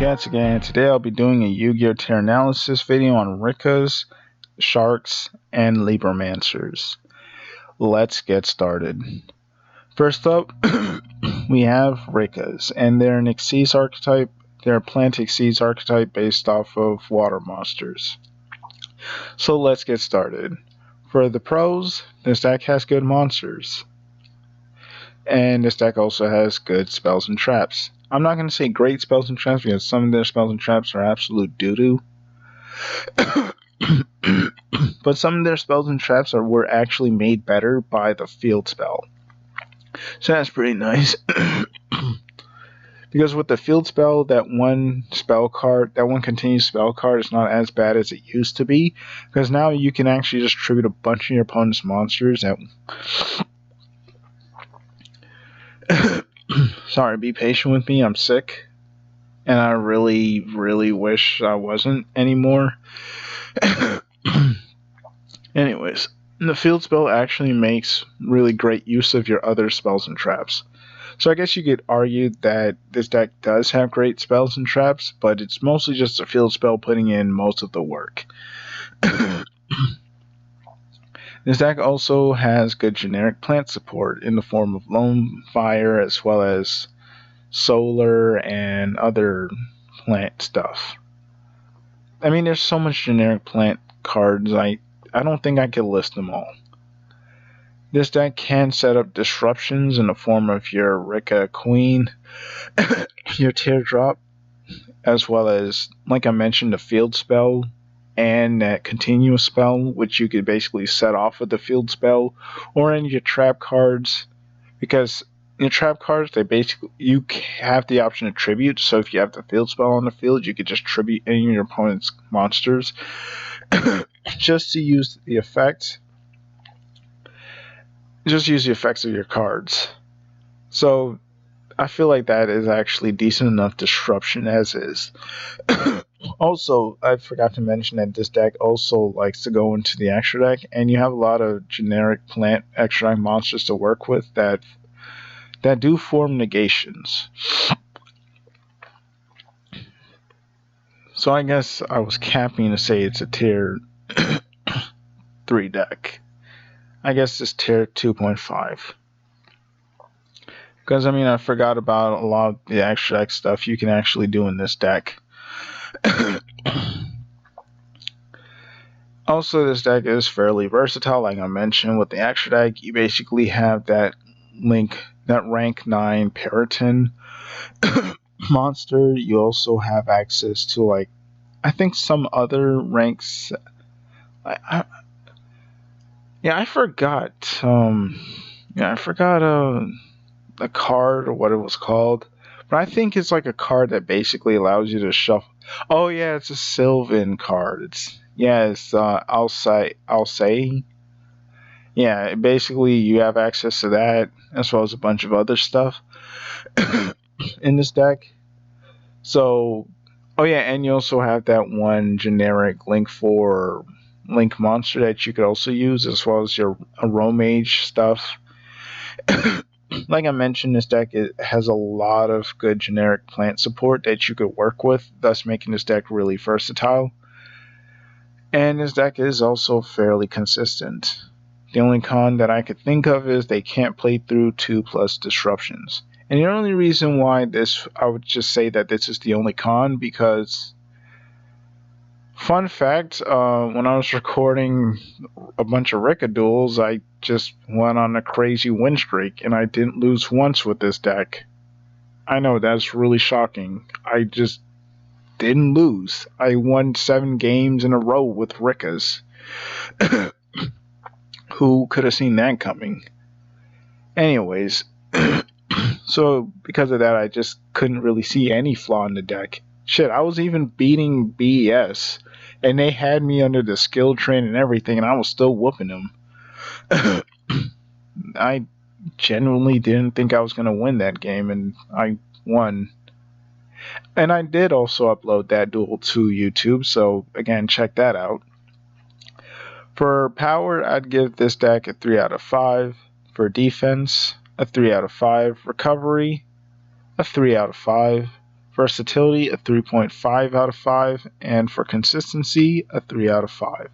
Rikkas again. Today I'll be doing a Yu-Gi-Oh! Tier analysis video on Rikkas, Sharks, and Libromancers. Let's get started. First up, we have Rikkas, and they're an Xyz archetype. They're a plant Xyz archetype based off of water monsters. So let's get started. For the pros, this deck has good monsters. And this deck also has good spells and traps. I'm not going to say great spells and traps because some of their spells and traps are absolute doo-doo. But some of their spells and traps were actually made better by the field spell. So that's pretty nice. Because with the field spell, that one continuous spell card is not as bad as it used to be. Because now you can actually just tribute a bunch of your opponent's monsters at... Sorry, be patient with me, I'm sick. And I really, really wish I wasn't anymore. Anyways, the field spell actually makes really great use of your other spells and traps. So I guess you could argue that this deck does have great spells and traps, but it's mostly just a field spell putting in most of the work. This deck also has good generic plant support in the form of Lone Fire as well as Solar and other plant stuff. I mean, there's so much generic plant cards, I don't think I could list them all. This deck can set up disruptions in the form of your Rikka Queen, your Teardrop, as well as, like I mentioned, the field spell and that continuous spell, which you could basically set off with the field spell, or any of your trap cards, because in your trap cards, you have the option to tribute, so if you have the field spell on the field, you could just tribute any of your opponent's monsters just to use the effect. Just use the effects of your cards. So I feel like that is actually decent enough disruption as is. Also, I forgot to mention that this deck also likes to go into the extra deck, and you have a lot of generic plant extra deck monsters to work with that do form negations. So I guess I was capping to say it's a tier 3 deck. I guess it's tier 2.5. Because, I mean, I forgot about a lot of the extra deck stuff you can actually do in this deck. Also, this deck is fairly versatile. Like I mentioned, with the extra deck, you basically have that rank 9 Periton monster. You also have access to, like, I think some other ranks. I forgot. I forgot a card or what it was called. But I think it's like a card that basically allows you to shuffle. Oh yeah, it's a Sylvan card. It's I'll say. Yeah, basically you have access to that as well as a bunch of other stuff in this deck. So, oh yeah, and you also have that one generic Link monster that you could also use, as well as your Romage stuff. Like I mentioned, this deck has a lot of good generic plant support that you could work with, thus making this deck really versatile. And this deck is also fairly consistent. The only con that I could think of is they can't play through 2+ disruptions. And the only reason why I would just say that this is the only con, because, fun fact, when I was recording a bunch of Rikka duels, I just went on a crazy win streak, and I didn't lose once with this deck. I know, that's really shocking. I just didn't lose. I won 7 games in a row with Rikkas. Who could have seen that coming? Anyways, so because of that, I just couldn't really see any flaw in the deck. Shit, I was even beating BES, and they had me under the skill train and everything, and I was still whooping them. I genuinely didn't think I was going to win that game, and I won. And I did also upload that duel to YouTube, so again, check that out. For power, I'd give this deck a 3 out of 5. For defense, a 3 out of 5. Recovery, a 3 out of 5. versatility, a 3.5 out of 5, and for consistency, a 3 out of 5.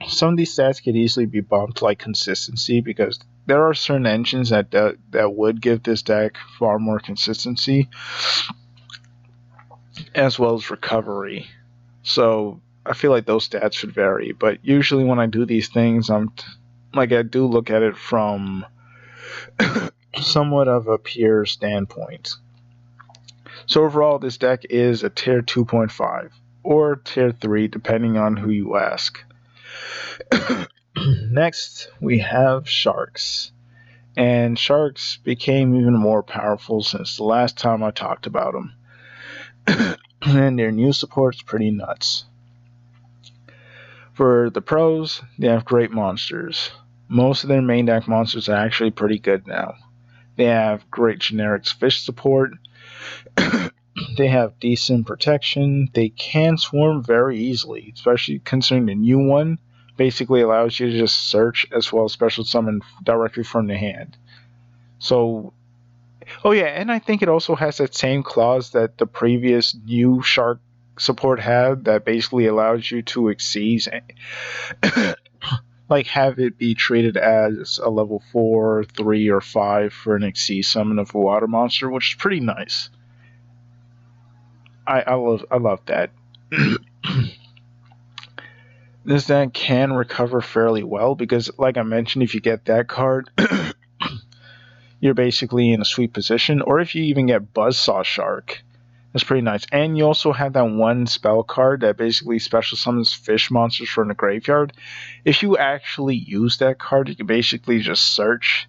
Some of these stats could easily be bumped, like consistency, because there are certain engines that would give this deck far more consistency, as well as recovery. So I feel like those stats should vary, but usually when I do these things, I do look at it from somewhat of a peer standpoint. So overall, this deck is a tier 2.5 or tier 3, depending on who you ask. Next, we have Sharks. And Sharks became even more powerful since the last time I talked about them. And their new support's pretty nuts. For the pros, they have great monsters. Most of their main deck monsters are actually pretty good now. They have great generic fish support. They have decent protection. They can swarm very easily, especially considering the new one basically allows you to just search as well as special summon directly from the hand. So, oh yeah, and I think it also has that same clause that the previous new Shark support had that basically allows you to exceed, like have it be treated as a level 4, 3, or 5 for an exceed summon of a water monster, which is pretty nice. I love that. This deck can recover fairly well because, like I mentioned, if you get that card, you're basically in a sweet position. Or if you even get Buzzsaw Shark, that's pretty nice. And you also have that one spell card that basically special summons fish monsters from the graveyard. If you actually use that card, you can basically just search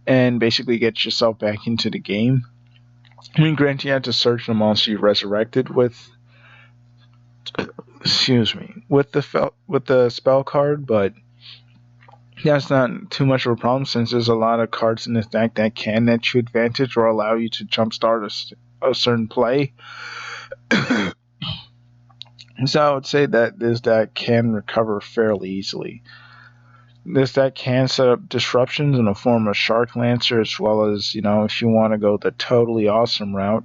and basically get yourself back into the game. I mean, granted, you have to search the monster you resurrected with. With the spell card, but that's not too much of a problem since there's a lot of cards in this deck that can net you advantage or allow you to jumpstart a certain play. So I would say that this deck can recover fairly easily. This deck can set up disruptions in the form of Shark Lancer, as well as, if you want to go the totally awesome route.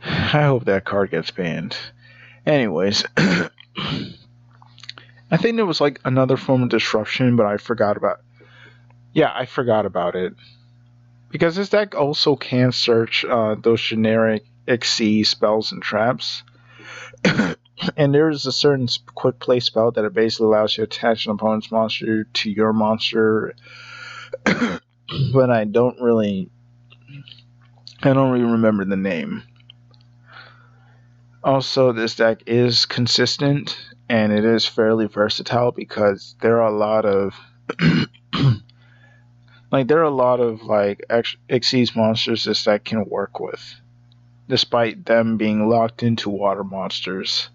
I hope that card gets banned. Anyways, I think there was like another form of disruption, but I forgot about it. Yeah, I forgot about it. Because this deck also can search those generic XC spells and traps. And there is a certain quick play spell that it basically allows you to attach an opponent's monster to your monster. But I don't really remember the name. Also, this deck is consistent and it is fairly versatile because there are a lot of Xyz monsters this deck can work with, despite them being locked into water monsters.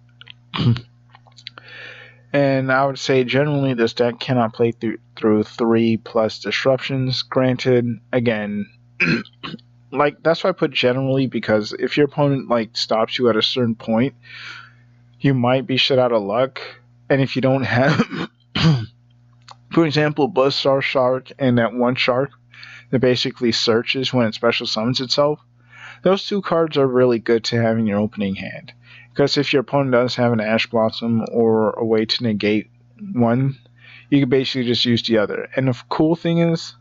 And I would say generally this deck cannot play through 3+ disruptions. Granted, again, that's why I put generally, because if your opponent stops you at a certain point, you might be shit out of luck. And if you don't have, for example, Buzzsaw Shark and that one shark that basically searches when it special summons itself, those two cards are really good to have in your opening hand. Because if your opponent does have an Ash Blossom or a way to negate one, you can basically just use the other. And the cool thing is,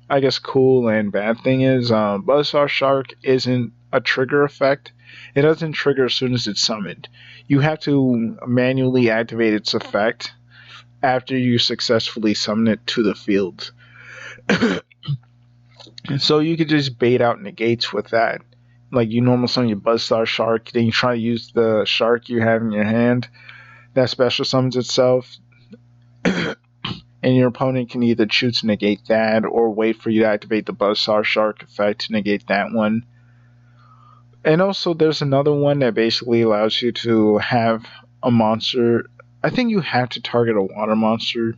I guess cool and bad thing is, Buzzsaw Shark isn't a trigger effect. It doesn't trigger as soon as it's summoned. You have to manually activate its effect after you successfully summon it to the field. So you could just bait out negates with that. Like you normal summon your Buzzsaw Shark, then you try to use the shark you have in your hand that special summons itself, and your opponent can either choose to negate that or wait for you to activate the Buzzsaw Shark effect to negate that one. And also there's another one that basically allows you to have a monster. I think you have to target a water monster.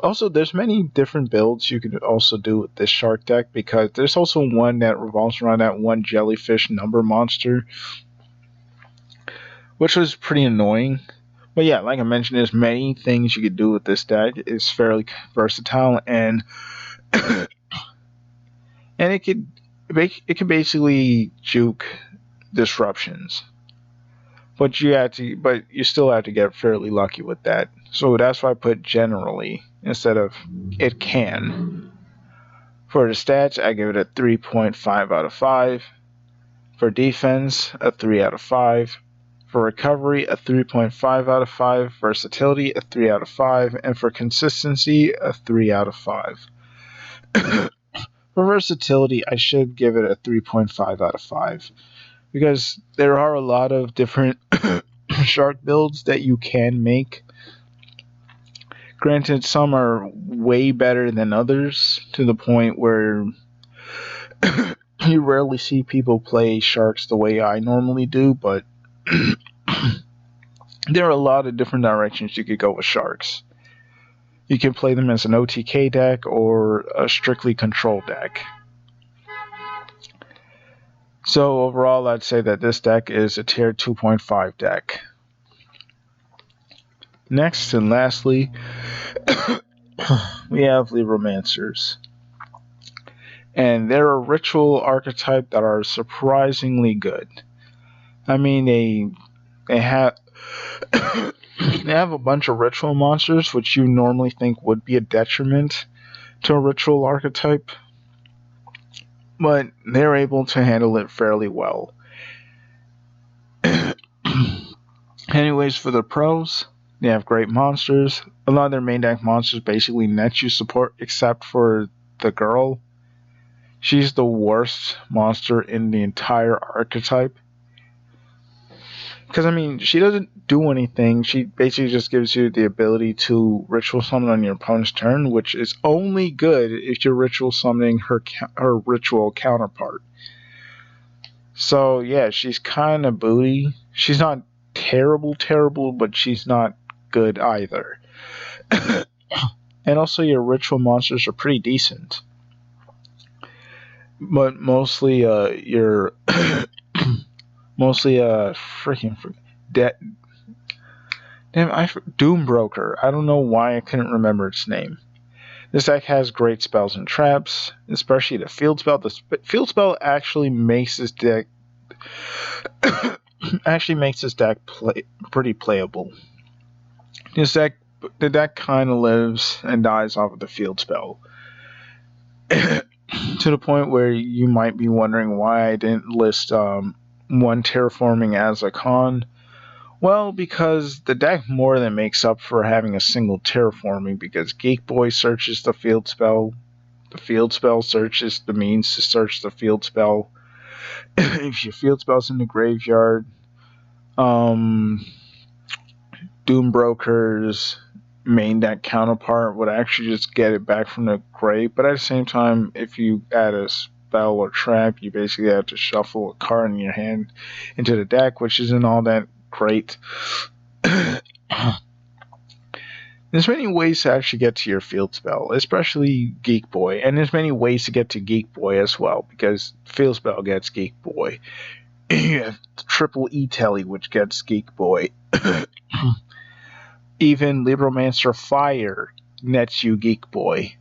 Also, there's many different builds you could also do with this shark deck, because there's also one that revolves around that one jellyfish number monster, which was pretty annoying. But yeah, like I mentioned, there's many things you could do with this deck. It's fairly versatile, and and it can basically juke disruptions. But you still have to get fairly lucky with that. So that's why I put generally instead of it can. For the stats, I give it a 3.5 out of 5. For defense, a 3 out of 5. For recovery, a 3.5 out of 5. Versatility, a 3 out of 5. And for consistency, a 3 out of 5. For versatility, I should give it a 3.5 out of 5. Because there are a lot of different shark builds that you can make. Granted, some are way better than others to the point where you rarely see people play sharks the way I normally do, but there are a lot of different directions you could go with sharks. You can play them as an OTK deck or a strictly control deck. So overall, I'd say that this deck is a tier 2.5 deck. Next and lastly, we have Libromancers. And they're a ritual archetype that are surprisingly good. I mean, they have they have a bunch of ritual monsters, which you normally think would be a detriment to a ritual archetype, but they're able to handle it fairly well. Anyways, for the pros, they have great monsters. A lot of their main deck monsters basically net you support, except for the girl. She's the worst monster in the entire archetype. Because, I mean, she doesn't do anything. She basically just gives you the ability to ritual summon on your opponent's turn, which is only good if you're ritual summoning her ritual counterpart. So, yeah, she's kind of booty. She's not terrible, but she's not good either. And also, your ritual monsters are pretty decent. But mostly, your Doombroker. I don't know why I couldn't remember its name. This deck has great spells and traps, especially the field spell. The field spell actually makes this deck pretty playable. The deck kind of lives and dies off of the field spell. To the point where you might be wondering why I didn't list one terraforming as a con. Well, because the deck more than makes up for having a single terraforming, because Geek Boy searches the field spell searches the means to search the field spell. If your field spell's in the graveyard, Doombroker's main deck counterpart would actually just get it back from the grave, but at the same time, if you add a spell or trap, you basically have to shuffle a card in your hand into the deck, which isn't all that great. There's many ways to actually get to your field spell, especially Geek Boy, and there's many ways to get to Geek Boy as well, because field spell gets Geek Boy. You have triple E-Telly, which gets Geek Boy. Even Libromancer Fire nets you Geek Boy.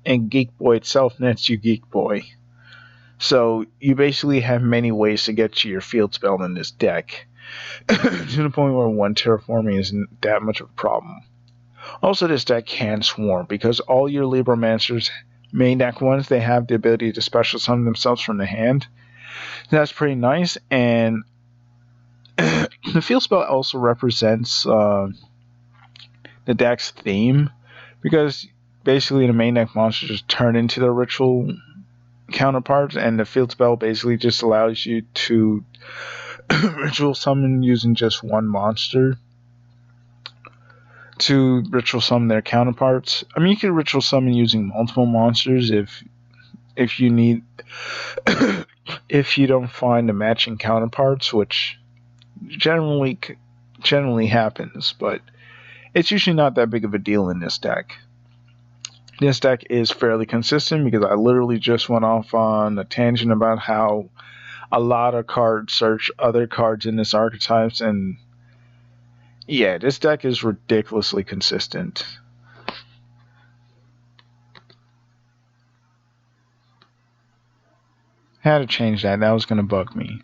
And Geek Boy itself nets you Geek Boy. So you basically have many ways to get to your field spell in this deck. To the point where one terraforming isn't that much of a problem. Also, this deck can swarm, because all your Libromancers main deck ones, they have the ability to special summon themselves from the hand. That's pretty nice, and the field spell also represents the deck's theme, because basically the main deck monsters just turn into their ritual counterparts, and the field spell basically just allows you to ritual summon using just one monster to ritual summon their counterparts. I mean, you can ritual summon using multiple monsters if you need if you don't find the matching counterparts, which generally happens, but it's usually not that big of a deal in this deck. This deck is fairly consistent, because I literally just went off on a tangent about how a lot of cards search other cards in this archetypes, and yeah, this deck is ridiculously consistent. Had to change that. That was going to bug me.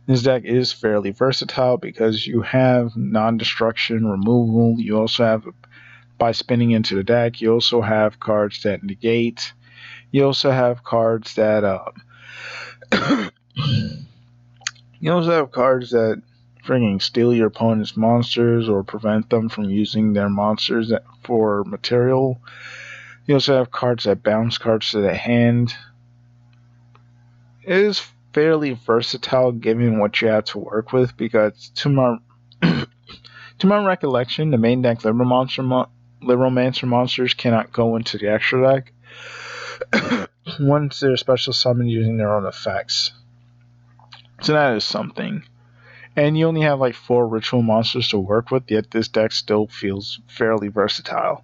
This deck is fairly versatile because you have non-destruction removal. You also have, by spinning into the deck, you also have cards that negate. You also have cards that you also have cards that freaking steal your opponent's monsters or prevent them from using their monsters for material. You also have cards that bounce cards to the hand. It is fairly versatile given what you have to work with because to my recollection, the main deck Libromancer monsters cannot go into the extra deck once they're special summoned using their own effects. So that is something. And you only have like 4 ritual monsters to work with, yet this deck still feels fairly versatile.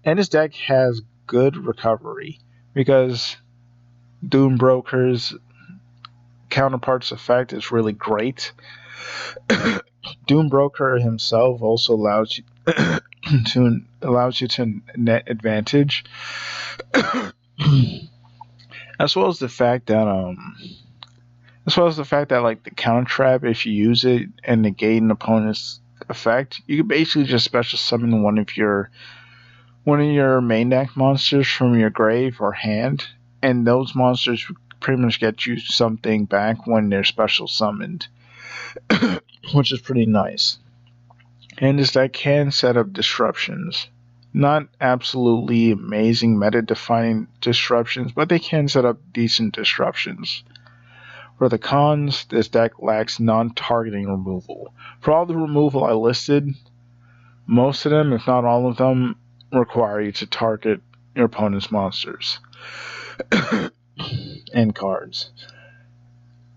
And this deck has good recovery because Doombroker's counterpart's effect is really great. Doombroker himself also allows you to net advantage, as well as the fact that like the counter trap, if you use it and negate an opponent's effect, you can basically just special summon one of your main deck monsters from your grave or hand, and those monsters pretty much get you something back when they're special summoned, which is pretty nice. And this deck can set up disruptions. Not absolutely amazing meta-defining disruptions, but they can set up decent disruptions. For the cons, this deck lacks non-targeting removal. For all the removal I listed, most of them, if not all of them, require you to target your opponent's monsters and cards.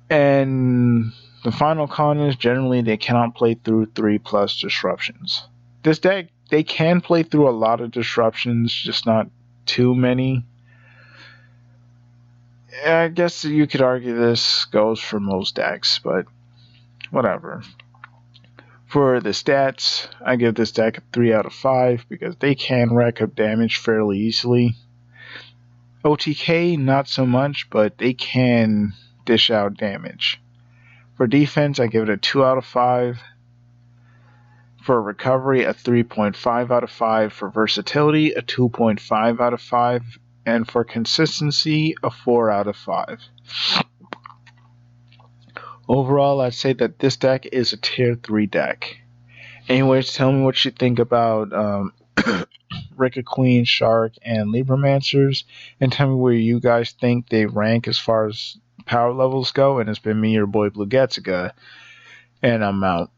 And the final con is generally they cannot play through 3+ disruptions. This deck, they can play through a lot of disruptions, just not too many. I guess you could argue this goes for most decks, but whatever. For the stats, I give this deck a 3 out of 5 because they can rack up damage fairly easily. OTK, not so much, but they can dish out damage. For defense, I give it a 2 out of 5. For recovery, a 3.5 out of 5. For versatility, a 2.5 out of 5. And for consistency, a 4 out of 5. Overall, I'd say that this deck is a tier 3 deck. Anyways, tell me what you think about Rikkas, Queen, Shark, and Libromancers, and tell me where you guys think they rank as far as power levels go. And it's been me, your boy Blue Getziga, and I'm out.